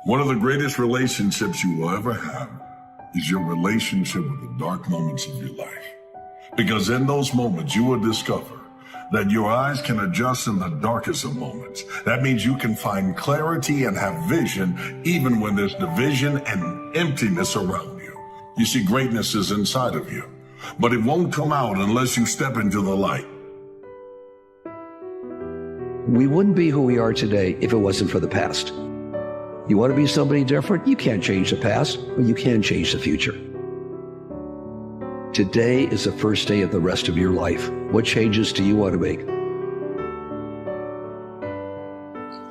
One of the greatest relationships you will ever have is your relationship with the dark moments of your life. Because in those moments, you will discover that your eyes can adjust in the darkest of moments. That means you can find clarity and have vision even when there's division and emptiness around you. You see, greatness is inside of you, but it won't come out unless you step into the light. We wouldn't be who we are today if it wasn't for the past. You want to be somebody different? You can't change the past, but you can change the future. Today is the first day of the rest of your life. What changes do you want to make?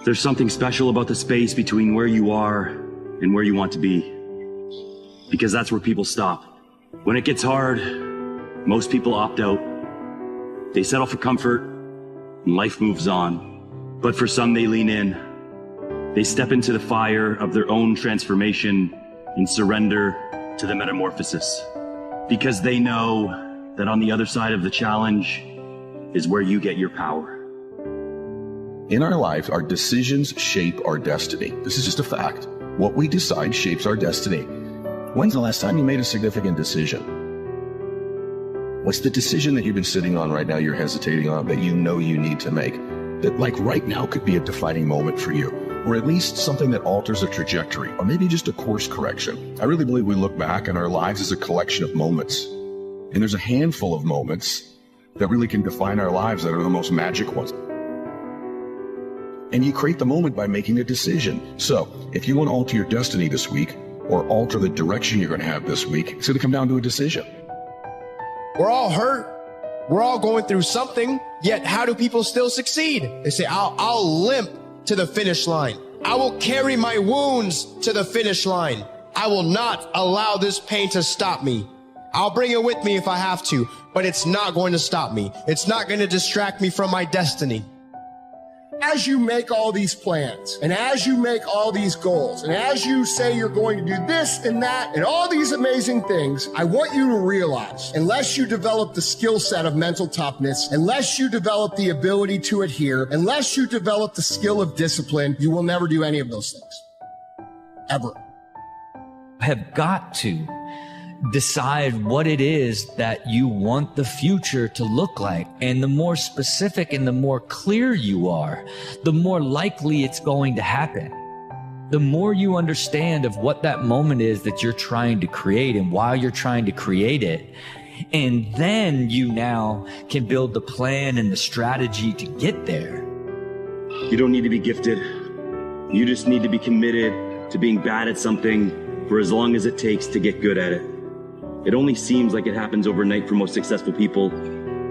There's something special about the space between where you are and where you want to be. Because that's where people stop. When it gets hard, most people opt out. They settle for comfort, and life moves on. But for some, they lean in. They step into the fire of their own transformation and surrender to the metamorphosis. Because they know that on the other side of the challenge is where you get your power. In our life, our decisions shape our destiny. This is just a fact. What we decide shapes our destiny. When's the last time you made a significant decision? What's the decision that you've been sitting on right now you're hesitating on that you know you need to make? That like right now could be a defining moment for you. Or at least something that alters a trajectory, or maybe just a course correction. I really believe we look back on our lives as a collection of moments. And there's a handful of moments that really can define our lives that are the most magic ones. And you create the moment by making a decision. So if you want to alter your destiny this week, or alter the direction you're going to have this week, it's going to come down to a decision. We're all hurt. We're all going through something. Yet how do people still succeed? They say, I'll limp to the finish line. I will carry my wounds to the finish line. I will not allow this pain to stop me. I'll bring it with me if I have to, but it's not going to stop me. It's not going to distract me from my destiny. As you make all these plans, and as you make all these goals, and as you say you're going to do this and that, and all these amazing things, I want you to realize, unless you develop the skill set of mental toughness, unless you develop the ability to adhere, unless you develop the skill of discipline, you will never do any of those things. Ever. Have got to decide what it is that you want the future to look like. And the more specific and the more clear you are, the more likely it's going to happen. The more you understand of what that moment is that you're trying to create and why you're trying to create it. And then you now can build the plan and the strategy to get there. You don't need to be gifted. You just need to be committed to being bad at something for as long as it takes to get good at it. It only seems like it happens overnight for most successful people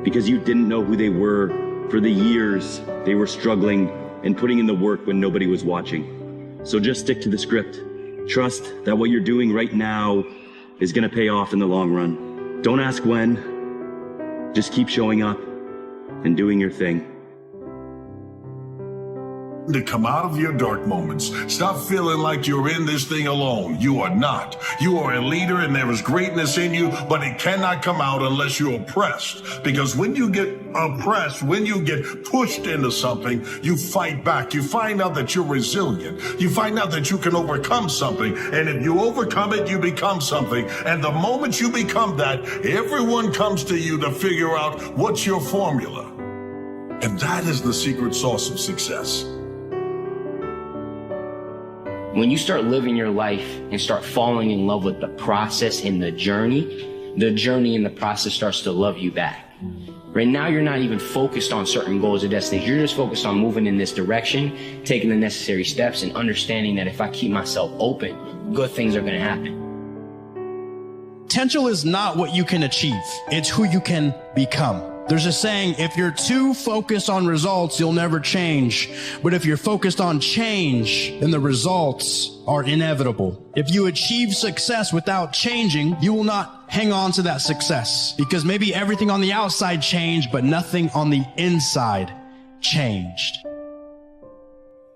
because you didn't know who they were for the years they were struggling and putting in the work when nobody was watching. So just stick to the script. Trust that what you're doing right now is going to pay off in the long run. Don't ask when. Just keep showing up and doing your thing. To come out of your dark moments. Stop feeling like you're in this thing alone. You are not. You are a leader and there is greatness in you, but it cannot come out unless you're oppressed. Because when you get oppressed, when you get pushed into something, you fight back. You find out that you're resilient. You find out that you can overcome something. And if you overcome it, you become something. And the moment you become that, everyone comes to you to figure out what's your formula. And that is the secret sauce of success. When you start living your life and start falling in love with the process and the journey and the process starts to love you back. Right now, you're not even focused on certain goals or destinies. You're just focused on moving in this direction, taking the necessary steps, and understanding that if I keep myself open, good things are going to happen. Potential is not what you can achieve. It's who you can become. There's a saying, if you're too focused on results, you'll never change. But if you're focused on change, then the results are inevitable. If you achieve success without changing, you will not hang on to that success. Because maybe everything on the outside changed, but nothing on the inside changed.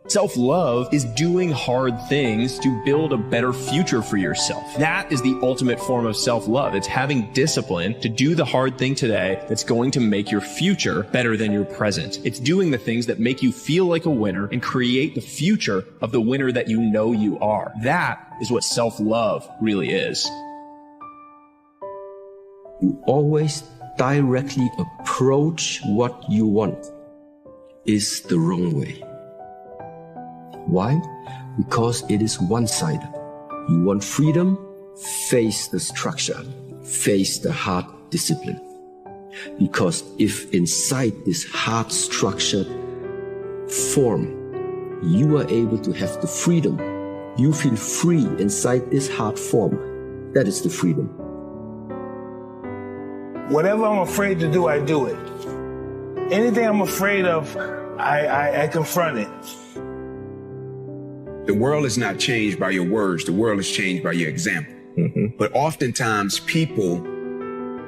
Self-love is doing hard things to build a better future for yourself. That is the ultimate form of self-love. It's having discipline to do the hard thing today that's going to make your future better than your present. It's doing the things that make you feel like a winner and create the future of the winner that you know you are. That is what self-love really is. You always directly approach what you want is the wrong way. Why? Because it is one-sided. You want freedom, face the structure, face the hard discipline. Because if inside this hard structured form, you are able to have the freedom, you feel free inside this hard form, that is the freedom. Whatever I'm afraid to do, I do it. Anything I'm afraid of, I confront it. The world is not changed by your words. The world is changed by your example. But oftentimes people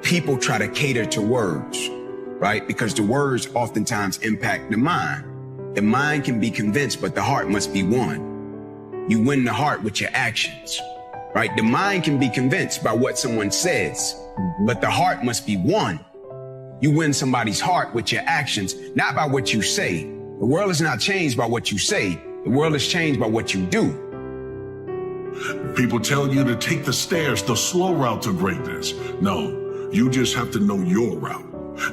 try to cater to words, right? Because the words oftentimes impact the mind. The mind can be convinced, but the heart must be won. You win the heart with your actions, right? The mind can be convinced by what someone says, but the heart must be won. You win somebody's heart with your actions, not by what you say. The world is not changed by what you say. The world is changed by what you do. People tell you to take the stairs, the slow route to greatness. No, you just have to know your route.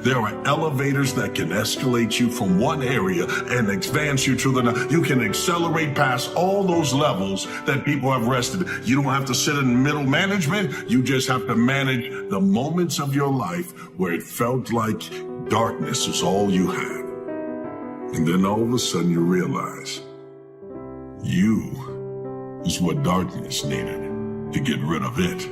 There are elevators that can escalate you from one area and advance you to the next. You can accelerate past all those levels that people have rested. You don't have to sit in middle management. You just have to manage the moments of your life where it felt like darkness is all you had. And then all of a sudden you realize you is what darkness needed to get rid of it.